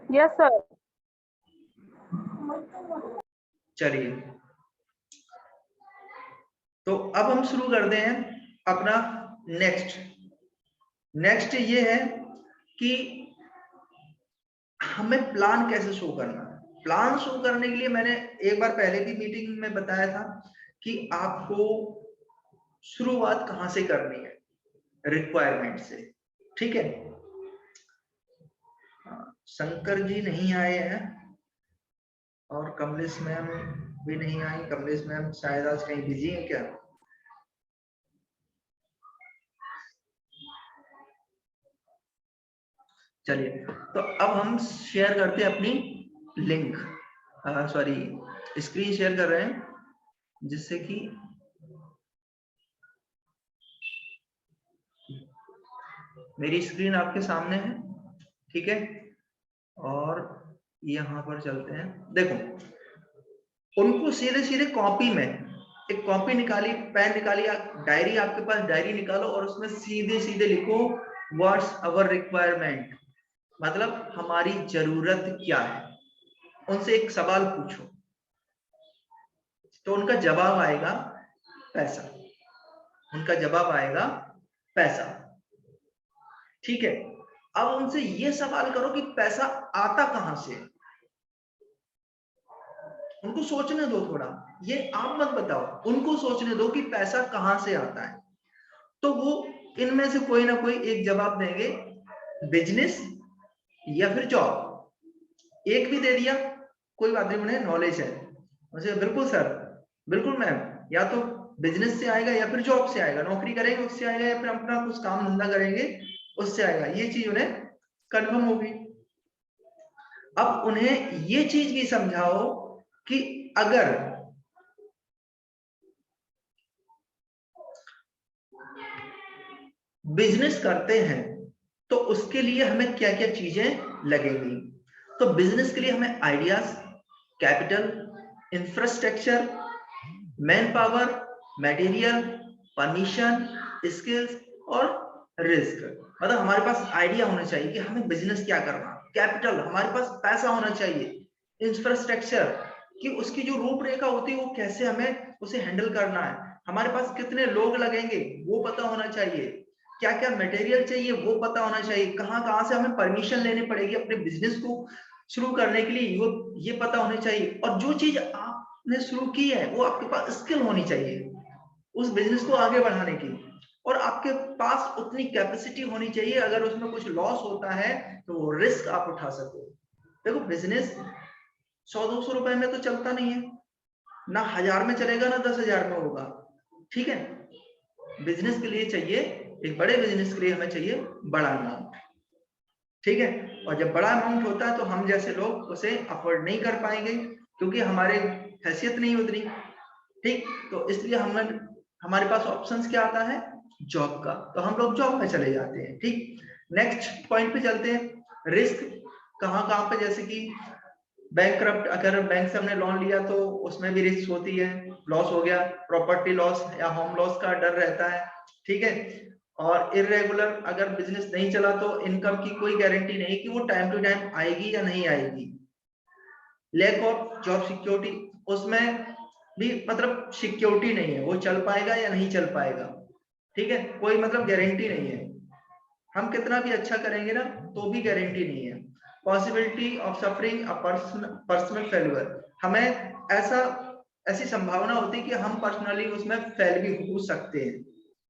Yes sir. चलिए, तो अब हम शुरू करते हैं अपना नेक्स्ट ये है कि हमें प्लान कैसे शो करना है। प्लान शो करने के लिए मैंने एक बार पहले भी मीटिंग में बताया था कि आपको शुरुआत कहां से करनी है, रिक्वायरमेंट से। ठीक है, शंकर जी नहीं आए हैं और कमलेश मैम भी नहीं आई। कमलेश मैम शायद आज कहीं बिजी है क्या? चलिए, तो अब हम शेयर करते हैं अपनी लिंक, सॉरी स्क्रीन शेयर कर रहे हैं, जिससे कि मेरी स्क्रीन आपके सामने है। ठीक है, और यहां पर चलते हैं। देखो, उनको सीधे सीधे कॉपी में एक कॉपी निकाली, पेन निकाली, डायरी आपके पास डायरी निकालो और उसमें सीधे सीधे लिखो व्हाट्स आवर रिक्वायरमेंट, मतलब हमारी जरूरत क्या है। उनसे एक सवाल पूछो तो उनका जवाब आएगा पैसा। उनका जवाब आएगा पैसा। ठीक है, अब उनसे ये सवाल करो कि पैसा आता कहां से। उनको सोचने दो थोड़ा, ये आप मत बताओ, उनको सोचने दो कि पैसा कहां से आता है। तो वो इनमें से कोई ना कोई एक जवाब देंगे, बिजनेस या फिर जॉब। एक भी दे दिया कोई बात नहीं, उन्हें नॉलेज है। मुझे बिल्कुल सर, बिल्कुल मैम, या तो बिजनेस से आएगा या फिर जॉब से आएगा, नौकरी करेंगे उससे आएगा या फिर अपना कुछ काम धंधा करेंगे उससे आएगा। ये चीज उन्हें कन्फर्म होगी। अब उन्हें ये चीज भी समझाओ कि अगर बिजनेस करते हैं तो उसके लिए हमें क्या क्या चीजें लगेंगी। तो बिजनेस के लिए हमें ideas, capital, infrastructure, man power, material, permission, skills और रिस्क। मतलब हमारे पास आइडिया होना चाहिए कि हमें बिजनेस क्या करना, कैपिटल हमारे पास पैसा होना चाहिए, इंफ्रास्ट्रक्चर कि उसकी जो रूपरेखा होती है वो कैसे हमें उसे हैंडल करना है, हमारे पास कितने लोग लगेंगे वो पता होना चाहिए, क्या क्या मटेरियल चाहिए वो पता होना चाहिए, कहाँ कहाँ से हमें परमिशन लेनी पड़ेगी अपने बिजनेस को शुरू करने के लिए वो ये पता होना चाहिए। और जो चीज आपने शुरू की है वो आपके पास स्किल होनी चाहिए उस बिजनेस को आगे बढ़ाने की, और आपके पास उतनी कैपेसिटी होनी चाहिए अगर उसमें कुछ लॉस होता है तो वो रिस्क आप उठा सको। देखो, बिजनेस 100-200 रुपए में तो चलता नहीं है, ना 1000 में चलेगा ना 10,000 में होगा। ठीक है, बिजनेस के लिए चाहिए, एक बड़े बिजनेस के लिए हमें चाहिए बड़ा अमाउंट। ठीक है, और जब बड़ा अमाउंट होता है तो हम जैसे लोग उसे अफोर्ड नहीं कर पाएंगे क्योंकि हमारे हैसियत नहीं उतनी। ठीक, तो इसलिए हमारे पास ऑप्शंस क्या आता है, जॉब का, तो हम लोग जॉब में चले जाते हैं। ठीक, नेक्स्ट पॉइंट पे चलते हैं, रिस्क कहाँ कहाँ पे, जैसे कि बैंकक्रप्ट, अगर बैंक से हमने लोन लिया तो उसमें भी रिस्क होती है, लॉस हो गया, प्रॉपर्टी लॉस या होम लॉस का डर रहता है। ठीक है, और इरेगुलर अगर बिजनेस नहीं चला तो इनकम की कोई गारंटी नहीं कि वो टाइम टू टाइम आएगी या नहीं आएगी। लैक ऑफ जॉब सिक्योरिटी, उसमें भी मतलब सिक्योरिटी नहीं है, वो चल पाएगा या नहीं चल पाएगा। ठीक है, कोई मतलब गारंटी नहीं है, हम कितना भी अच्छा करेंगे ना तो भी गारंटी नहीं है। Possibility of suffering a personal failure, हमें ऐसी संभावना होती है कि हम पर्सनली उसमें फेल भी हो सकते हैं,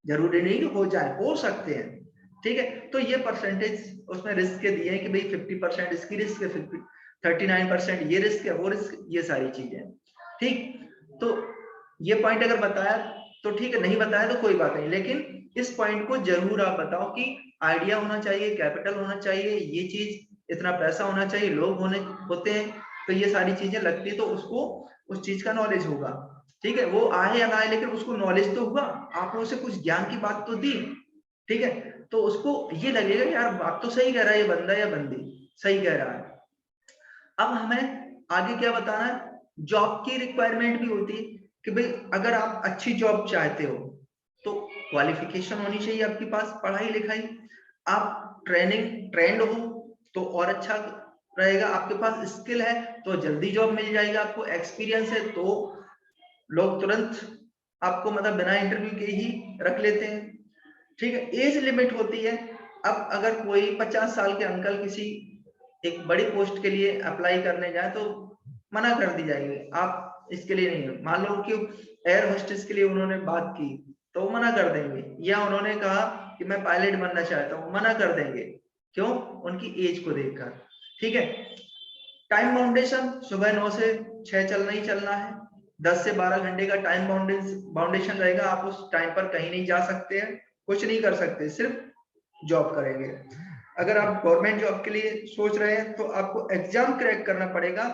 जरूरी नहीं कि हो जाए, हो सकते हैं। ठीक है, तो ये परसेंटेज उसमें रिस्क के दिए हैं कि भाई 50% इसकी रिस्क है, 39% ये रिस्क है, वो रिस्क, ये सारी चीजें। ठीक, तो ये पॉइंट अगर बताया तो ठीक है, नहीं बताया तो कोई बात नहीं, लेकिन इस पॉइंट को जरूर आप बताओ कि आइडिया होना चाहिए, कैपिटल होना चाहिए, ये चीज इतना पैसा होना चाहिए, लोग होते हैं, तो ये सारी चीजें लगती है तो उसको उस चीज का नॉलेज होगा। ठीक है, वो आए या ना आए लेकिन उसको नॉलेज तो हुआ, आपने उसे कुछ ज्ञान की बात तो दी। ठीक है, तो उसको ये लगेगा कि यार बात तो सही कह रहा है ये बंदा या बंदी, सही कह रहा है। अब हमें आगे क्या बताना है, जॉब की रिक्वायरमेंट भी होती है कि भाई अगर आप अच्छी जॉब चाहते हो तो क्वालिफिकेशन होनी चाहिए आपके पास, पढ़ाई लिखाई, आप ट्रेंड हो तो और अच्छा रहेगा, आपके पास स्किल है तो जल्दी जॉब मिल जाएगा, आपको एक्सपीरियंस है तो लोग तुरंत आपको मतलब बिना इंटरव्यू के ही रख लेते हैं। ठीक है, एज लिमिट होती है। अब अगर कोई 50 साल के अंकल किसी एक बड़ी पोस्ट के लिए अप्लाई करने जाए तो मना कर दी जाएगी, आप इसके लिए नहीं हो। मान लो कि एयर होस्टेस के लिए उन्होंने बात की तो मना कर देंगे, या उन्होंने कहा कि मैं पायलट बनना चाहता हूँ, मना कर देंगे। क्यों? उनकी एज को देखकर। ठीक है, टाइम बाउंडेशन सुबह 9 से 6 चलना ही चलना है, 10 से 12 घंटे का टाइम बाउंडेशन रहेगा। आप उस टाइम पर कहीं नहीं जा सकते हैं, कुछ नहीं कर सकते, सिर्फ जॉब करेंगे। अगर आप गवर्नमेंट जॉब के लिए सोच रहे हैं तो आपको एग्जाम क्रैक करना पड़ेगा,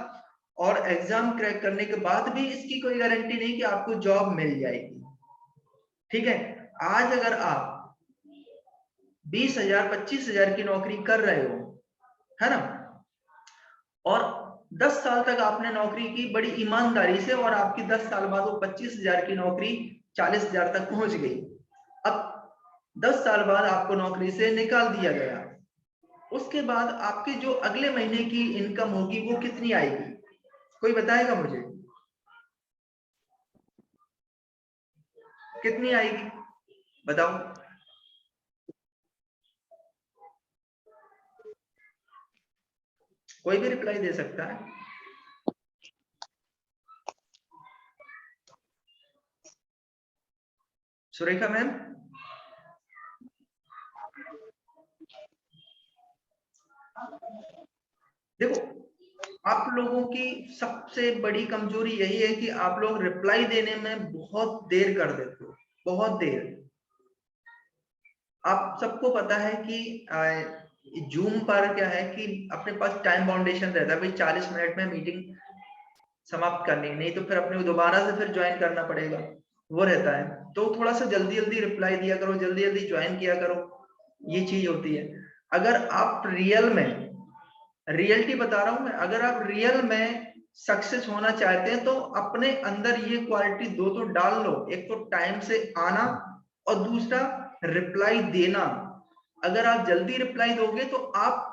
और एग्जाम क्रैक करने के बाद भी इसकी कोई गारंटी नहीं कि आपको जॉब मिल जाएगी। ठीक है, आज अगर आप 20,000 25,000 की नौकरी कर रहे हो, है ना, और 10 साल तक आपने नौकरी की बड़ी ईमानदारी से, और आपकी 10 साल बाद वो 25,000 की नौकरी 40,000 तक पहुंच गई। अब 10 साल बाद आपको नौकरी से निकाल दिया गया, उसके बाद आपके जो अगले महीने की इनकम होगी वो कितनी आएगी? कोई बताएगा मुझे कितनी आएगी? बताओ। कोई भी रिप्लाई दे सकता है। सुरेखा मैम, देखो आप लोगों की सबसे बड़ी कमजोरी यही है कि आप लोग रिप्लाई देने में बहुत देर कर देते हो, बहुत देर। आप सबको पता है कि जूम पर क्या है कि अपने पास टाइम बाउंडेशन रहता है, भाई 40 मिनट में मीटिंग समाप्त करनी, नहीं तो फिर अपने को दोबारा से फिर ज्वाइन करना पड़ेगा, वो रहता है। तो थोड़ा सा जल्दी जल्दी रिप्लाई दिया करो, जल्दी जल्दी ज्वाइन किया करो, ये चीज होती है। अगर आप रियल में, रियलिटी बता रहा हूं मैं, अगर आप रियल में सक्सेस होना चाहते हैं तो अपने अंदर ये क्वालिटी दो तो डाल लो, एक तो टाइम से आना और दूसरा रिप्लाई देना। अगर आप जल्दी रिप्लाई दोगे तो आप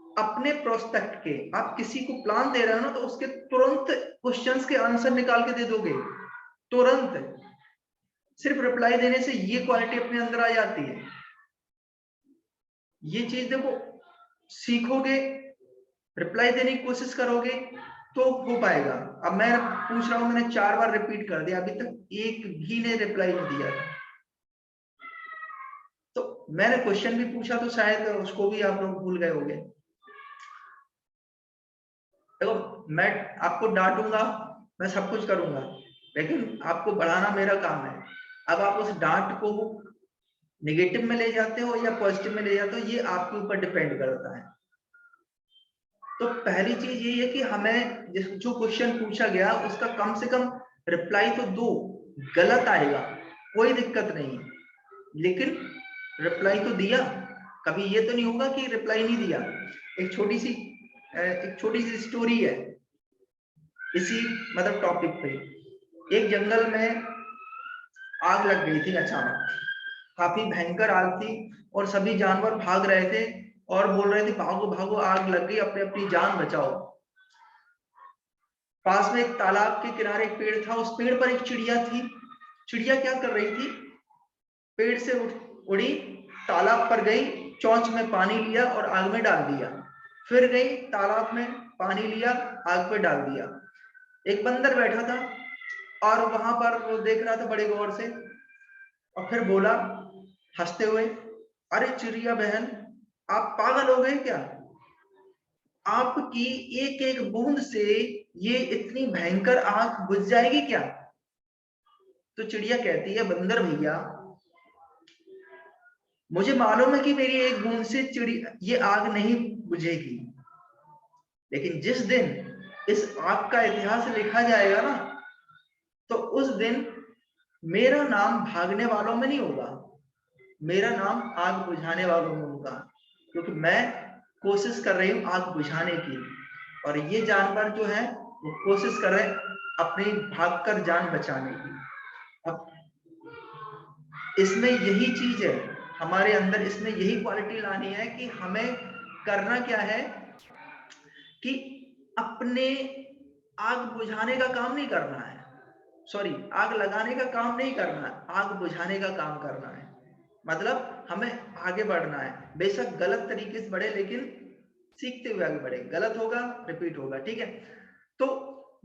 अपने प्रोस्पेक्ट के, आप किसी को प्लान दे रहे हो ना तो उसके तुरंत क्वेश्चंस के आंसर निकाल के दे दोगे, तुरंत। सिर्फ रिप्लाई देने से ये क्वालिटी अपने अंदर आ जाती है। ये चीज देखो, सीखोगे, रिप्लाई देने की कोशिश करोगे तो हो पाएगा। अब मैं पूछ रहा हूं, मैंने 4 बार रिपीट कर दिया, अभी तक एक भी ने रिप्लाई नहीं दिया। तो मैंने क्वेश्चन भी पूछा तो शायद उसको भी आप लोग भूल गए होंगे। देखो मैं आपको डांटूंगा, मैं सब कुछ करूंगा, लेकिन आपको बढ़ाना मेरा काम है। अब आप उस डांट को नेगेटिव में ले जाते हो या पॉजिटिव में ले जाते हो, ये आपके ऊपर डिपेंड करता है। तो पहली चीज यही है कि हमें जो क्वेश्चन पूछा गया उसका कम से कम रिप्लाई तो दो। गलत आएगा कोई दिक्कत नहीं, लेकिन रिप्लाई तो दिया। कभी ये तो नहीं होगा कि रिप्लाई नहीं दिया। एक छोटी सी स्टोरी है इसी मतलब टॉपिक पे। एक जंगल में आग लग गई थी अचानक, काफी भयंकर आग थी, और सभी जानवर भाग रहे थे और बोल रहे थे भागो भागो आग लग गई, अपने अपनी जान बचाओ। पास में एक तालाब के किनारे एक पेड़ था, उस पेड़ पर एक चिड़िया थी। चिड़िया क्या कर रही थी, पेड़ से उड़ी, तालाब पर गई, चोंच में पानी लिया और आग में डाल दिया। फिर गई तालाब में, पानी लिया, आग पे डाल दिया। एक बंदर बैठा था और वहां पर वो देख रहा था बड़े गौर से, और फिर बोला हंसते हुए, अरे चिड़िया बहन, आप पागल हो गए क्या? आपकी एक एक बूंद से ये इतनी भयंकर आग बुझ जाएगी क्या? तो चिड़िया कहती है, बंदर भैया, मुझे मालूम है कि मेरी एक बूंद से ये आग नहीं बुझेगी, लेकिन जिस दिन इस आग का इतिहास लिखा जाएगा ना, तो उस दिन मेरा नाम भागने वालों में नहीं होगा, मेरा नाम आग बुझाने वालों में होगा, क्योंकि मैं कोशिश कर रही हूँ आग बुझाने की, और ये जानवर जो है वो कोशिश कर रहे हैं अपनी भागकर जान बचाने की। अब इसमें यही चीज है हमारे अंदर, इसमें यही क्वालिटी लानी है कि हमें करना क्या है कि अपने आग बुझाने का काम नहीं करना है, सॉरी आग लगाने का काम नहीं करना है, आग बुझाने का काम करना है। मतलब हमें आगे बढ़ना है, बेशक गलत तरीके से बढ़े लेकिन सीखते हुए आगे बढ़े। गलत होगा रिपीट होगा, ठीक है। तो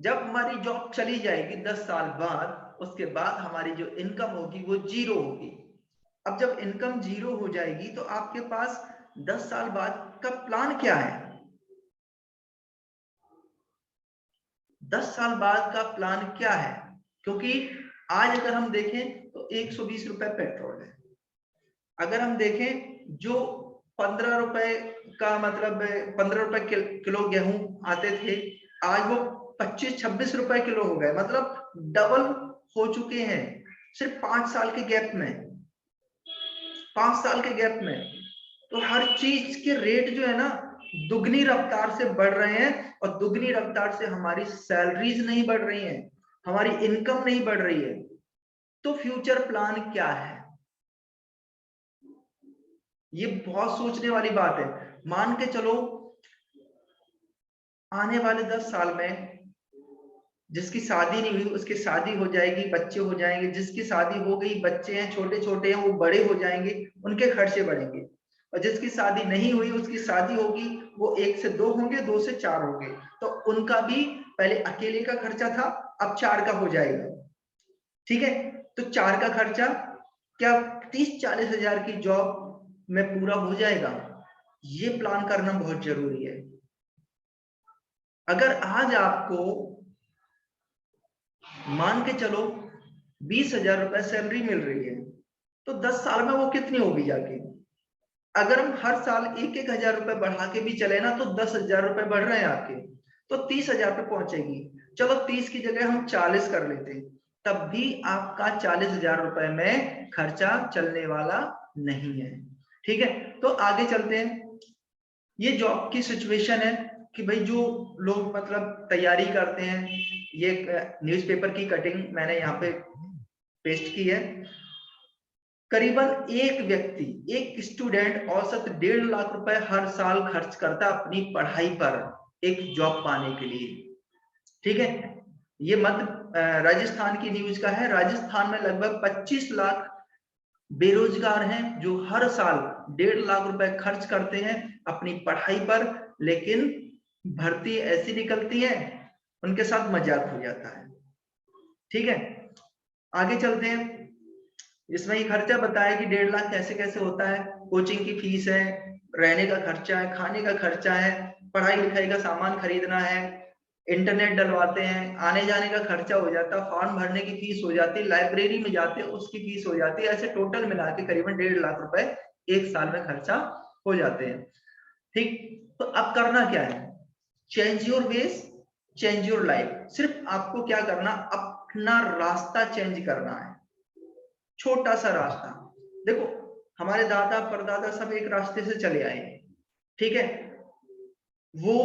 जब हमारी जॉब चली जाएगी 10 साल बाद, उसके बाद हमारी जो इनकम होगी वो जीरो होगी। अब जब इनकम जीरो हो जाएगी तो आपके पास 10 साल बाद का प्लान क्या है? 10 साल बाद का प्लान क्या है? क्योंकि आज अगर हम देखें तो 120 रुपए पेट्रोल है। अगर हम देखें जो 15 रुपए का मतलब 15 रुपए किलो गेहूं आते थे, आज वो 25-26 रुपए किलो हो गए, मतलब डबल हो चुके हैं सिर्फ 5 साल के गैप में। 5 साल के गैप में तो हर चीज के रेट जो है ना दुगनी रफ्तार से बढ़ रहे हैं, और दुगनी रफ्तार से हमारी सैलरीज नहीं बढ़ रही हैं, हमारी इनकम नहीं बढ़ रही है। तो फ्यूचर प्लान क्या है? ये बहुत सोचने वाली बात है। मान के चलो आने वाले 10 साल में जिसकी शादी नहीं हुई उसकी शादी हो जाएगी, बच्चे हो जाएंगे, जिसकी शादी हो गई बच्चे हैं छोटे छोटे हैं वो बड़े हो जाएंगे, उनके खर्चे बढ़ेंगे। और जिसकी शादी नहीं हुई उसकी शादी होगी, वो 1 से 2 होंगे, 2 से 4 होंगे, तो उनका भी पहले अकेले का खर्चा था, अब 4 का हो जाएगा। ठीक है, तो 4 का खर्चा क्या 30-40 हजार की जॉब में पूरा हो जाएगा? ये प्लान करना बहुत जरूरी है। अगर आज आपको मान के चलो 20,000 रुपए सैलरी मिल रही है, तो 10 साल में वो कितनी होगी जाके? अगर हम हर साल 1-1 हजार रुपए बढ़ा के भी चले ना, तो 10,000 रुपए बढ़ रहे हैं आपके, तो 30,000 पे पहुंचेगी। चलो 30 की जगह हम 40 कर लेते, तब भी आपका 40,000 रुपए में खर्चा चलने वाला नहीं है। ठीक है, तो आगे चलते हैं। ये जॉब की सिचुएशन है कि भाई जो लोग मतलब तैयारी करते हैं, ये न्यूज़पेपर की कटिंग मैंने यहाँ पे पेस्ट की है। करीबन एक व्यक्ति, एक स्टूडेंट औसत 1.5 लाख रुपए हर साल खर्च करता है अपनी पढ़ाई पर एक जॉब पाने के लिए। ठीक है, ये मध्य राजस्थान की न्यूज का है। राजस्थान में लगभग 25 लाख बेरोजगार हैं जो हर साल 1.5 लाख रुपए खर्च करते हैं अपनी पढ़ाई पर, लेकिन भर्ती ऐसी निकलती है उनके साथ मजाक हो जाता है। ठीक है, आगे चलते हैं। इसमें ये खर्चा बताया कि 1.5 लाख कैसे कैसे होता है। कोचिंग की फीस है, रहने का खर्चा है, खाने का खर्चा है, पढ़ाई लिखाई का सामान खरीदना है, इंटरनेट डलवाते हैं, आने जाने का खर्चा हो जाता है, फॉर्म भरने की फीस हो जाती है, लाइब्रेरी में जाते हैं उसकी फीस हो जाती है। ऐसे टोटल मिला के करीबन 1.5 लाख रुपए एक साल में खर्चा हो जाते हैं। ठीक, तो अब करना क्या है? Change your ways, change your life. सिर्फ आपको क्या करना, अपना रास्ता चेंज करना है, छोटा सा रास्ता। देखो हमारे दादा परदादा सब एक रास्ते से चले आए, ठीक है, वो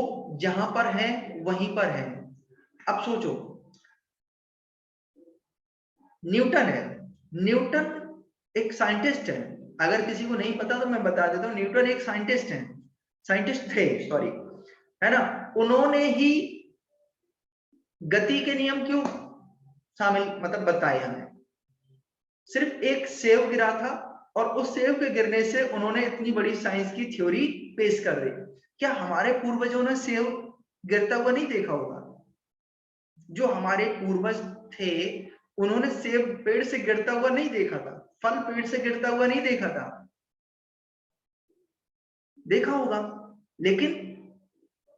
जहां पर है वहीं पर है। अब सोचो, न्यूटन है, न्यूटन एक साइंटिस्ट है। अगर किसी को नहीं पता तो मैं बता देता हूँ, न्यूटन एक साइंटिस्ट है, साइंटिस्ट थे सॉरी, है ना। उन्होंने ही गति के नियम क्यों शामिल मतलब बताए हमें। सिर्फ एक सेव गिरा था और उस सेव के गिरने से उन्होंने इतनी बड़ी साइंस की थ्योरी पेश कर दी। क्या हमारे पूर्वजों ने सेव गिरता हुआ नहीं देखा होगा? जो हमारे पूर्वज थे उन्होंने सेब पेड़ से गिरता हुआ नहीं देखा था, फल पेड़ से गिरता हुआ नहीं देखा था, देखा होगा लेकिन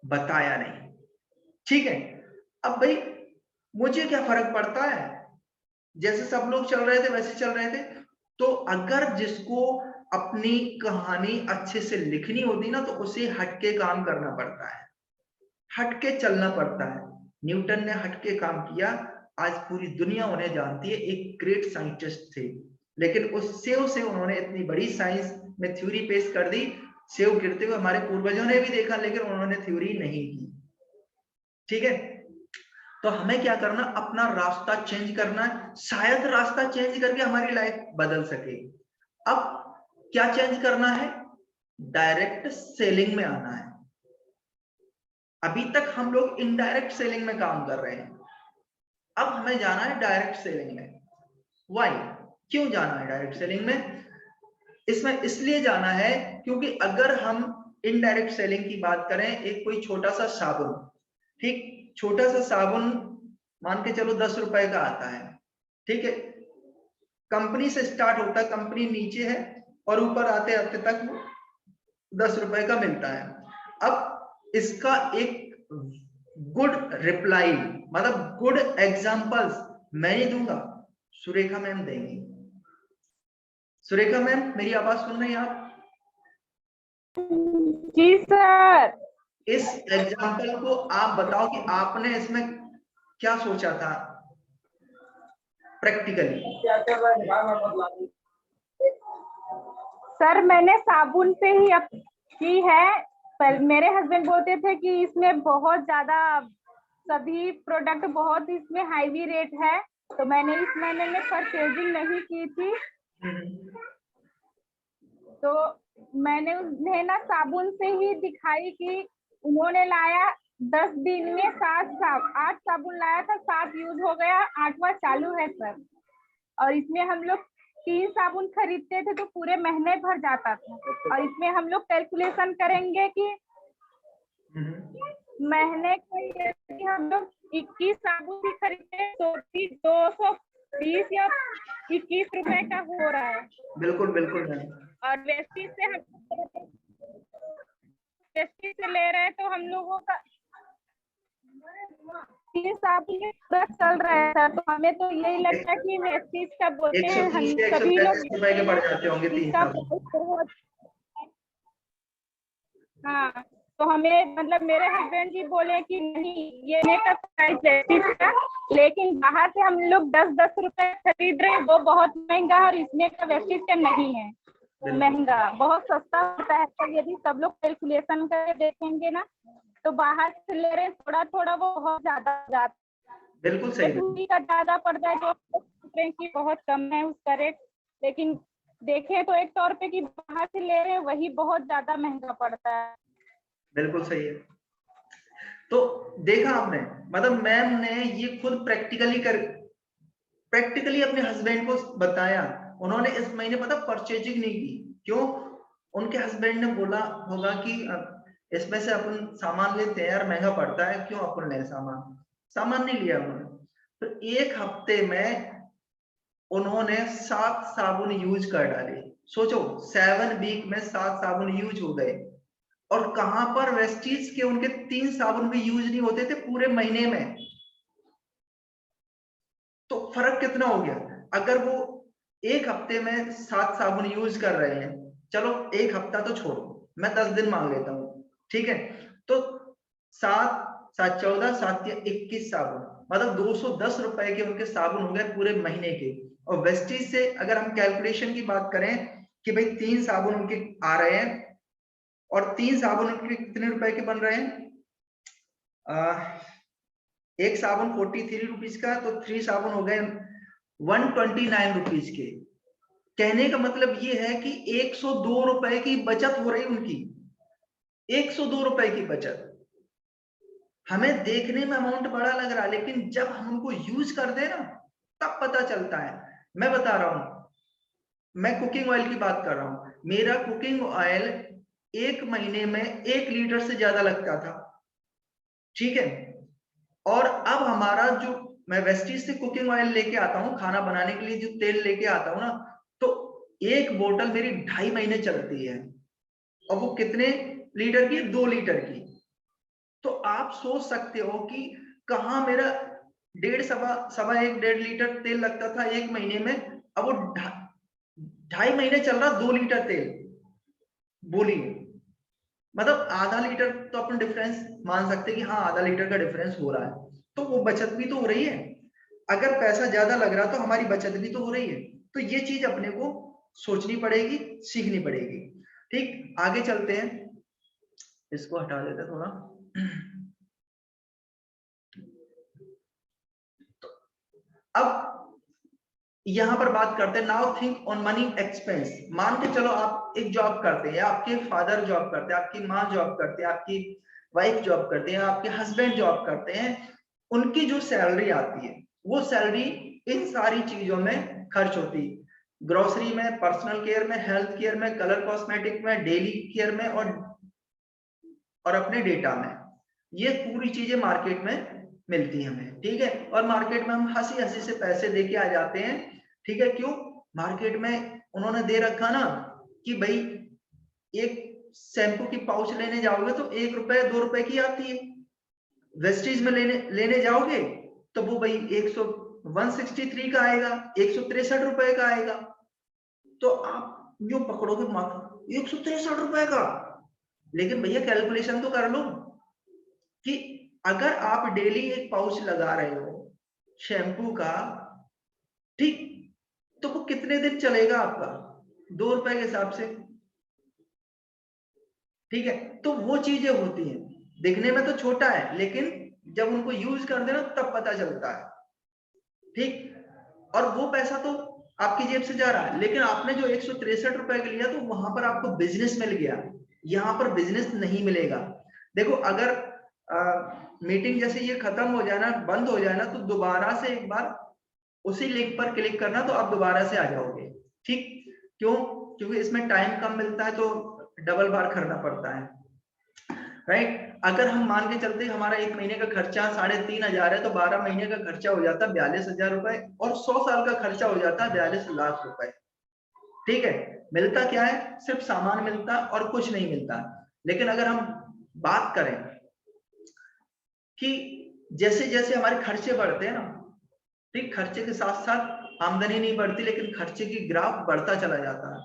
बताया नहीं। ठीक है, अब भाई मुझे क्या फर्क पड़ता है, जैसे सब लोग चल रहे थे वैसे चल रहे थे। तो अगर जिसको अपनी कहानी अच्छे से लिखनी होती ना, तो उसे हटके काम करना पड़ता है, हटके चलना पड़ता है। न्यूटन ने हटके काम किया, आज पूरी दुनिया उन्हें जानती है, एक ग्रेट साइंटिस्ट थे। लेकिन उस सेव से उन्होंने इतनी बड़ी साइंस में थ्योरी पेश कर दी। सेव गिरते हुए हमारे पूर्वजों ने भी देखा लेकिन उन्होंने थ्योरी नहीं की। ठीक है, तो हमें क्या करना, अपना रास्ता चेंज करना है, शायद रास्ता चेंज करके हमारी लाइफ बदल सके। अब क्या चेंज करना है? डायरेक्ट सेलिंग में आना है। अभी तक हम लोग इनडायरेक्ट सेलिंग में काम कर रहे हैं, अब हमें जाना है डायरेक्ट सेलिंग में। व्हाई, क्यों जाना है डायरेक्ट सेलिंग में? इसमें इसलिए जाना है क्योंकि अगर हम इनडायरेक्ट सेलिंग की बात करें, एक कोई छोटा सा साबुन, ठीक, छोटा सा साबुन मान के चलो 10 रुपए का आता है, ठीक है, कंपनी से स्टार्ट होता है, कंपनी नीचे है और ऊपर आते आते तक 10 रुपए का मिलता है। अब इसका एक गुड रिप्लाई, मतलब गुड एग्जांपल्स मैं नहीं दूंगा, सुरेखा मैम देंगी। सुरेखा मैम, मेरी आवाज सुन रही हैं आप? जी सर। इस एग्जांपल को आप बताओ कि आपने इसमें क्या सोचा था प्रैक्टिकली। सर मैंने साबुन से ही की है, पर मेरे हस्बैंड बोलते थे कि इसमें बहुत ज्यादा सभी प्रोडक्ट बहुत इसमें हाईवी रेट है, तो मैंने इस महीने में परचेजिंग नहीं की थी। तो मैंने उन्हें ना साबुन से ही दिखाई कि उन्होंने लाया 10 दिन में 8 साबुन लाया था, 7 यूज हो गया, 8वां चालू है सर। और इसमें हम लोग 3 साबुन खरीदते थे तो पूरे महीने भर जाता था, और इसमें हम लोग कैलकुलेशन करेंगे कि महीने को यदि हम लोग 21 साबुन भी खरीदते तो 220 या 21 रुपए का हो रहा है। बिल्कुल बिल्कुल मैम। और वेस्टीज से ले रहे हैं तो हम लोगों का 3 साबुन पूरा चल रहा है सर। तो हमें तो यही लगता है कि वेस्टीज का बोलते हैं हम सभी लोग रुपए के बढ़ जाते होंगे 3 साबुन। हाँ, तो हमें मतलब मेरे हस्बैंड जी बोले कि नहीं ये का प्राइस वेस्टीज का, लेकिन बाहर से हम लोग 10-10 रुपए खरीद रहे हैं, वो बहुत महंगा है, और इसमें का वेस्टीज का नहीं है महंगा, बहुत सस्ता होता है। तो यदि सब लोग कैलकुलेशन करके देखेंगे ना, तो बाहर से ले रहे हैं थोड़ा थोड़ा, वो बहुत ज्यादा जाता है। बिल्कुल सही का ज्यादा पड़ता है, जो सोच रहे हैं कि बहुत कम है उसका रेट, लेकिन देखें तो 100 रुपए की बाहर से ले रहे हैं, वही बहुत ज्यादा महंगा पड़ता है। बिल्कुल सही है। तो देखा आपने, मतलब मैम ने ये खुद प्रैक्टिकली अपने हस्बैंड को बताया। उन्होंने इस महीने पता परचेजिंग नहीं की, क्यों? उनके हस्बैंड ने बोला होगा कि इसमें से अपन सामान लेते हैं यार, महंगा पड़ता है, क्यों अपन ले सामान नहीं लिया उन्होंने। तो 1 हफ्ते में उन्होंने 7 साबुन यूज कर डाले। सोचो 7 वीक में 7 साबुन यूज हो गए, और कहां पर वेस्टीज के उनके 3 साबुन भी यूज नहीं होते थे पूरे महीने में। तो फर्क कितना हो गया? अगर वो 1 हफ्ते में 7 साबुन यूज कर रहे हैं, चलो 1 हफ्ता तो छोड़ो, मैं 10 दिन मान लेता हूं, ठीक है, तो 7 7 14 7 या 21 साबुन, मतलब 210 रुपए के उनके साबुन हो गए पूरे महीने के। और वेस्टीज से अगर हम कैलकुलेशन की बात करें कि भाई 3 साबुन उनके आ रहे हैं, और 3 साबुन उनके कितने रुपए के बन रहे हैं? एक साबुन 43 रुपीज का, तो 3 साबुन हो गए 129 रुपीज के। कहने का मतलब ये है कि 102 रुपए की बचत हो रही उनकी, 102 रुपए की बचत। हमें देखने में अमाउंट बड़ा लग रहा है, लेकिन जब हम उनको यूज करते हैं ना, तब पता चलता है। मैं बता रहा हूं, मैं कुकिंग ऑयल की बात कर रहा हूं। मेरा कुकिंग ऑयल 1 महीने में 1 लीटर से ज्यादा लगता था, ठीक है, और अब हमारा जो, मैं वेस्टीज से कुकिंग ऑयल लेके आता हूँ खाना बनाने के लिए, जो तेल लेके आता हूँ ना, तो 1 बोतल मेरी 2.5 महीने चलती है, और वो कितने लीटर की? 2 लीटर की। तो आप सोच सकते हो कि कहाँ मेरा 1.5 लीटर तेल लगता था 1 महीने में, अब वो 2.5 महीने चल रहा 2 लीटर तेल। बोलिए, मतलब आधा लीटर तो अपन डिफरेंस मान सकते हैं कि हाँ आधा लीटर का डिफरेंस हो रहा है, तो वो बचत भी तो हो रही है। अगर पैसा ज्यादा लग रहा तो हमारी बचत भी तो हो रही है। तो ये चीज अपने को सोचनी पड़ेगी, सीखनी पड़ेगी। ठीक, आगे चलते हैं, इसको हटा देते हैं थोड़ा। अब यहां पर बात करते हैं, now think on money expense. मान के चलो आप एक जॉब करते हैं, या आपके फादर जॉब करते हैं, आपकी माँ जॉब करते हैं, आपकी वाइफ जॉब करते हैं, आपके हस्बैंड जॉब करते हैं, उनकी जो सैलरी आती है वो सैलरी इन सारी चीजों में खर्च होती है, ग्रोसरी में, पर्सनल केयर में, हेल्थ केयर में, कलर कॉस्मेटिक में, डेली केयर में और अपने डेटा में। ये पूरी चीजें मार्केट में मिलती है हमें, ठीक है। और मार्केट में हम हंसी हंसी से पैसे देके आ जाते हैं, ठीक है। क्यों? मार्केट में उन्होंने दे रखा ना कि भाई एक शैम्पू की पाउच लेने जाओगे तो 1 रुपए 2 रुपए की आती है, वेस्टीज में लेने जाओगे तो वो भाई 163 का आएगा, 163 रुपए का आएगा। तो आप यूं पकड़ोगे माथा, 163 रुपए का। लेकिन भैया कैलकुलेशन तो कर लो कि अगर आप डेली एक पाउच लगा रहे हो शैम्पू का, ठीक, तो वो कितने दिन चलेगा आपका? 2 रुपए के हिसाब से, ठीक है। तो वो चीजें होती हैं, दिखने में तो छोटा है लेकिन जब उनको यूज कर देना तब पता चलता है, ठीक। और वो पैसा तो आपकी जेब से जा रहा है, लेकिन आपने जो 163 रुपए का लिया तो वहां पर आपको बिजनेस मिल गया, यहाँ पर बिजनेस नहीं मिलेगा। देखो अगर मीटिंग जैसे ये खत्म हो जाए ना, बंद हो जाए ना, तो दोबारा से एक बार उसी लिंक पर क्लिक करना तो आप दोबारा से आ जाओगे, ठीक। क्यों? क्योंकि इसमें टाइम कम मिलता है तो डबल बार करना पड़ता है, राइट। अगर हम मान के चलते हमारा 1 महीने का खर्चा 3,500 है तो 12 महीने का खर्चा हो जाता है 42,000 रुपए, और 100 साल का खर्चा हो जाता है 42 लाख रुपए, ठीक है। मिलता क्या है? सिर्फ सामान मिलता है और कुछ नहीं मिलता। लेकिन अगर हम बात करें कि जैसे जैसे हमारे खर्चे बढ़ते हैं ना, ठीक, खर्चे के साथ साथ आमदनी नहीं बढ़ती लेकिन खर्चे की ग्राफ बढ़ता चला जाता है।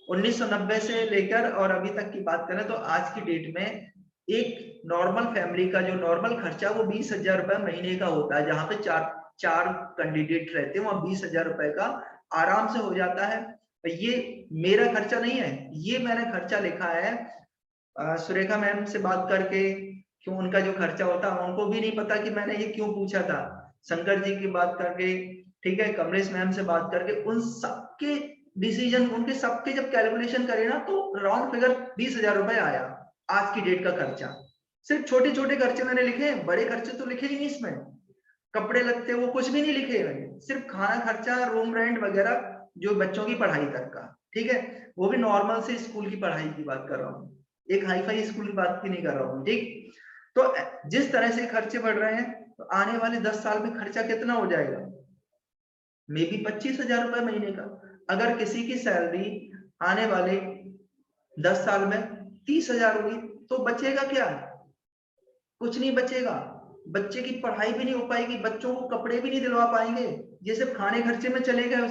1990 से लेकर और अभी तक की बात करें तो आज की डेट में एक नॉर्मल फैमिली का जो नॉर्मल खर्चा वो 20,000 रुपए महीने का होता है, जहां पे चार कैंडिडेट रहते हैं वहां 20,000 रुपए का आराम से हो जाता है। ये मेरा खर्चा नहीं है, ये मैंने खर्चा लिखा है सुरेखा मैम से बात करके, क्यों उनका जो खर्चा होता है उनको भी नहीं पता कि मैंने ये क्यों पूछा था, शंकर जी की बात करके, ठीक है, कमलेश मैम से बात करके, उन सबके डिसीजन, उनके सबके जब कैलकुलेशन करे ना तो राउंड फिगर 20,000 रुपए आया आज की डेट का खर्चा। सिर्फ छोटे छोटे खर्चे मैंने लिखे हैं, बड़े खर्चे तो लिखे ही नहीं इसमें, कपड़े लगते वो कुछ भी नहीं लिखे मैंने, सिर्फ खाना खर्चा, रूम रेंट वगैरह, जो बच्चों की पढ़ाई तक का, ठीक है। वो भी नॉर्मल से स्कूल की पढ़ाई की बात कर रहा हूँ, एक हाई फाई स्कूल की बात की नहीं कर रहा हूँ, ठीक। तो जिस तरह से खर्चे बढ़ रहे हैं तो आने वाले 10 साल में खर्चा कितना हो जाएगा? मे बी 25,000 रुपए महीने का। अगर किसी की सैलरी आने वाले 10 साल में 30,000 हुई तो बचेगा क्या? कुछ नहीं बचेगा। बच्चे की पढ़ाई भी नहीं हो पाएगी, बच्चों को कपड़े भी नहीं दिलवा पाएंगे, ये सिर्फ खाने खर्चे में चले गए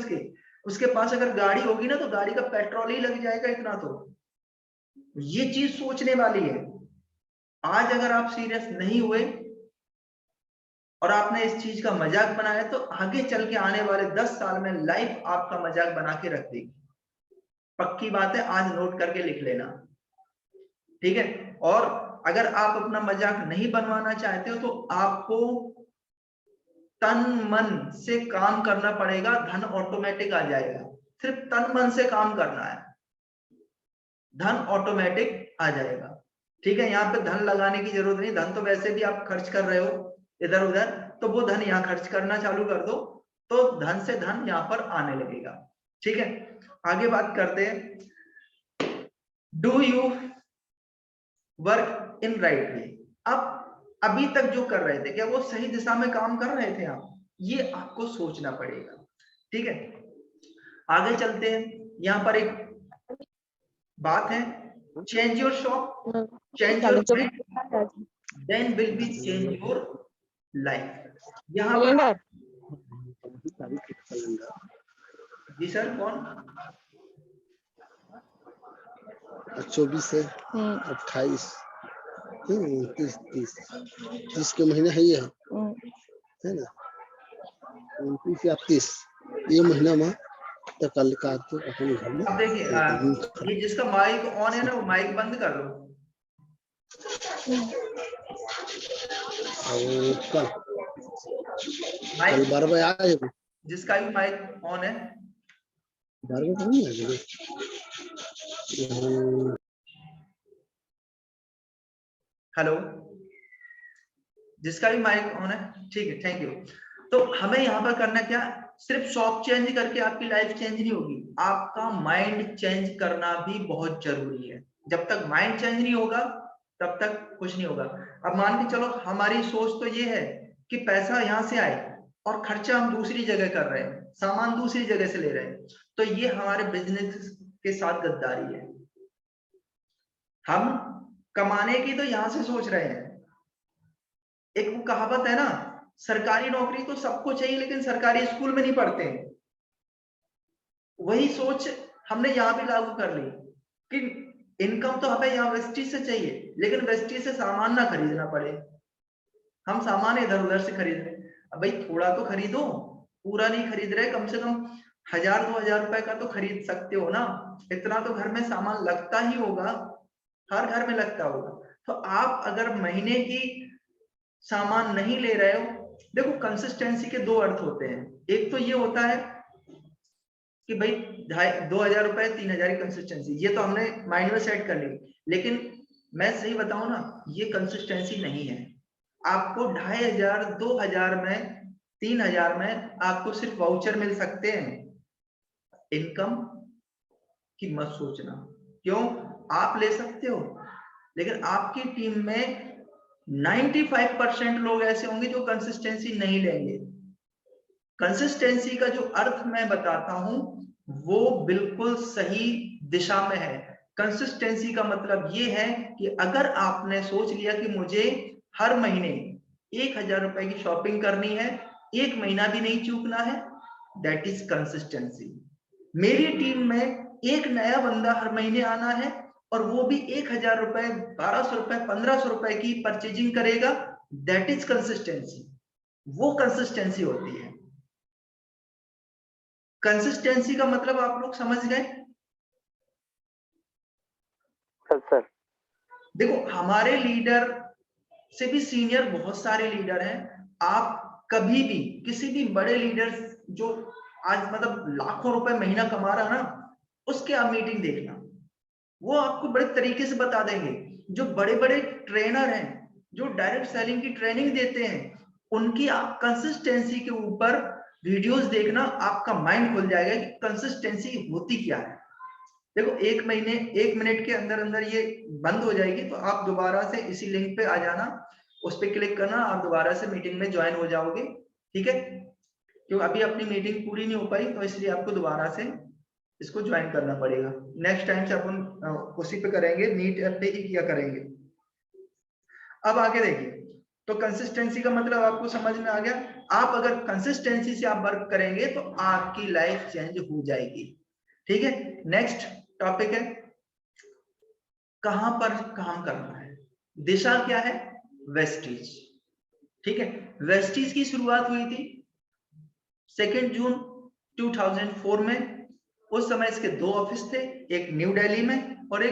उसके पास अगर गाड़ी होगी ना तो गाड़ी का पेट्रोल ही लग जाएगा इतना। तो ये चीज सोचने वाली है। आज अगर आप सीरियस नहीं हुए और आपने इस चीज का मजाक बनाया तो आगे चल के आने वाले 10 साल में लाइफ आपका मजाक बना के रख देगी, पक्की बात है, आज नोट करके लिख लेना, ठीक है। और अगर आप अपना मजाक नहीं बनवाना चाहते हो तो आपको तन मन से काम करना पड़ेगा, धन ऑटोमेटिक आ जाएगा। सिर्फ तन मन से काम करना है, धन ऑटोमेटिक आ जाएगा, ठीक है। यहाँ पे धन लगाने की जरूरत नहीं, धन तो वैसे भी आप खर्च कर रहे हो इधर उधर, तो वो धन यहाँ खर्च करना चालू कर दो तो धन से धन यहाँ पर आने लगेगा, ठीक है। आगे बात करते हैं, do you work in right way. अब अभी तक जो कर रहे थे क्या वो सही दिशा में काम कर रहे थे आप? ये आपको सोचना पड़ेगा, ठीक है। आगे चलते हैं, यहाँ पर एक बात है, change your shop, change your mind, then will be change your life. यहाँ पर जी सर कौन? 24 से 28 29 30 के महीना है, ये है ना, 29 या 30 ये महीना में कल का तो अपन घर में। अब देखिए ये जिसका माइक ऑन है ना वो माइक बंद कर लो। कल 12 बजे आए, जिसका भी माइक ऑन है 12 बजे नहीं आएगा। हेलो, जिसका भी माइक ऑन है, ठीक है, थैंक यू। तो हमें यहाँ पर करना क्या, सिर्फ शॉप चेंज करके आपकी लाइफ चेंज नहीं होगी, आपका माइंड चेंज करना भी बहुत जरूरी है। जब तक माइंड चेंज नहीं होगा तब तक कुछ नहीं होगा। अब मान के चलो हमारी सोच तो ये है कि पैसा यहाँ से आए और खर्चा हम दूसरी जगह कर रहे हैं, सामान दूसरी जगह से ले रहे हैं, तो ये हमारे बिजनेस के साथ गद्दारी है। हम कमाने की तो यहां से सोच रहे हैं। एक वो कहावत है ना, सरकारी नौकरी तो सबको चाहिए लेकिन सरकारी स्कूल में नहीं पढ़ते हैं। वही सोच हमने यहाँ भी लागू कर ली कि इनकम तो हमें यहाँ वेस्टेज से चाहिए लेकिन वेस्टेज से सामान ना खरीदना पड़े, हम सामान इधर उधर से खरीद रहे। अब भाई थोड़ा तो खरीदो, पूरा नहीं खरीद रहे, कम से कम 1000-2000 रुपए का तो खरीद सकते हो ना, इतना तो घर में सामान लगता ही होगा, हर घर में लगता होगा। तो आप अगर महीने की सामान नहीं ले रहे हो, देखो कंसिस्टेंसी के दो अर्थ होते हैं। एक तो ये होता है कि भाई 2000 रुपए 3000 की कंसिस्टेंसी, ये तो हमने माइंड में सेट कर ली, लेकिन मैं सही बताऊं ना, ये कंसिस्टेंसी नहीं है। आपको 2500, 2000 में, 3000 में आपको सिर्फ वाउचर मिल सकते हैं। इनकम की मत सोचना, क्यों, आप ले सकते हो लेकिन आपकी टीम में 95% लोग ऐसे होंगे जो कंसिस्टेंसी नहीं लेंगे। कंसिस्टेंसी का जो अर्थ मैं बताता हूं वो बिल्कुल सही दिशा में है। कंसिस्टेंसी का मतलब ये है कि अगर आपने सोच लिया कि मुझे हर महीने 1000 रुपए की शॉपिंग करनी है, एक महीना भी नहीं चूकना है, दैट इज कंसिस्टेंसी। मेरी टीम में एक नया बंदा हर महीने आना है और वो भी 1000 रुपए, 1200 रुपए, 1500 रुपए की परचेजिंग करेगा, दैट इज कंसिस्टेंसी। वो कंसिस्टेंसी होती है। कंसिस्टेंसी का मतलब आप लोग समझ गए? सर देखो हमारे लीडर से भी सीनियर बहुत सारे लीडर हैं। आप कभी भी किसी भी बड़े लीडर जो आज मतलब लाखों रुपए महीना कमा रहा है ना, उसके आप मीटिंग देखना, वो आपको बड़े तरीके से बता देंगे। जो बड़े बड़े ट्रेनर हैं, जो डायरेक्ट सेलिंग की ट्रेनिंग देते हैं, उनकी आप कंसिस्टेंसी के ऊपर वीडियोस देखना, आपका माइंड खुल जाएगा कि कंसिस्टेंसी होती क्या है। देखो 1 मिनट के अंदर अंदर ये बंद हो जाएगी, तो आप दोबारा से इसी लिंक पे आ जाना, उस पर क्लिक करना, आप दोबारा से मीटिंग में ज्वाइन हो जाओगे, ठीक है? क्योंकि अभी अपनी मीटिंग पूरी नहीं हो पाई तो इसलिए आपको दोबारा से इसको ज्वाइन करना पड़ेगा। नेक्स्ट टाइम से अपन उसी पे करेंगे, मीट ऐप पे ही किया करेंगे। अब आगे देखिए, तो कंसिस्टेंसी का मतलब आपको समझ में आ गया। आप अगर कंसिस्टेंसी से आप वर्क करेंगे तो आपकी लाइफ चेंज हो जाएगी, ठीक है? नेक्स्ट टॉपिक है कहां पर काम करना है। दिशा क्या है? वेस्टेज, ठीक है? वेस्टेज की शुरुआत हुई थी 2 जून 2004 में। उस समय इसके 2 ऑफिस थे, एक न्यू दिल्ली में और एक